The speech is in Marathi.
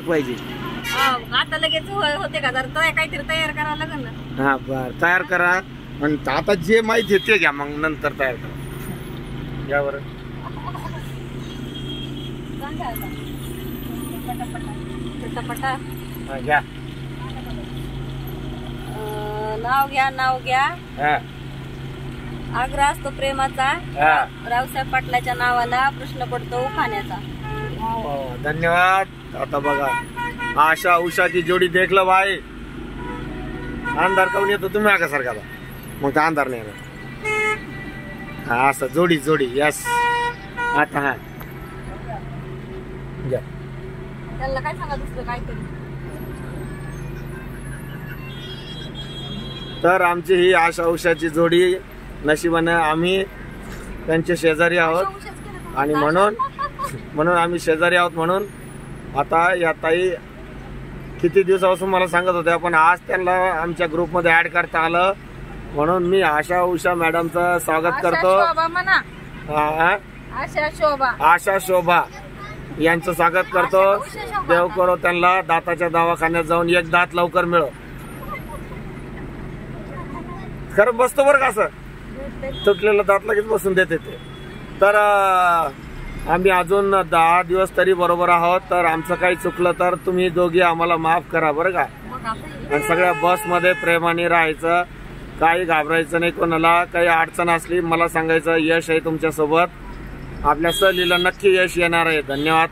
पाहिजे आता लगेच होते का जर काहीतरी तयार करावं लागेल ना. हा बर तयार करा. पण आता जे माहिती ते घ्या मग नंतर तयार करा. घ्या बरं. पटापटा घ्या. नाव घ्या. आग्रह असतो प्रेमाचा. रावसाहेब पाटलाच्या नावाला प्रश्न पडतो खाण्याचा. धन्यवाद. आता बघा आशा उषा की जोडी देखलं भाई. अंधार काऊन येतो तुम्ही आका सारखाला मग तर अंधार नाही येणार. हा असं जोडी जोडी. यस. आता हा घ्या. त्याला काय सांगा दुसरं काहीतरी. तर आमची ही आशा उषाची जोडी नशिबाने आम्ही त्यांचे शेजारी आहोत आणि म्हणून आम्ही शेजारी आहोत. म्हणून आता या ताई किती दिवसापासून मला सांगत होत्या पण आज त्यांना आमच्या ग्रुपमध्ये ऍड करता आलं म्हणून मी आशा उषा मॅडमचं स्वागत करतो. आशा शोभा यांचं स्वागत करतो. देव करो त्यांना दाताच्या दवाखान्यात जाऊन एक दात लवकर मिळो. खरं बसतो बरं का असं तुटलेलं दात लगेच बसून देते ते. तर आम्ही अजून 10 दिवस तरी बरोबर आहोत. तर आमचं काही चुकलं तर तुम्ही दोघी आम्हाला माफ करा बरं का. आणि सगळ्या बसमध्ये प्रेमाने राहायचं. काही घाबरायचं नाही. कोणाला काही अडचण असली मला सांगायचं. यश आहे तुमच्या सोबत. आपल्या सहलीला नक्की यश येणार आहे. धन्यवाद.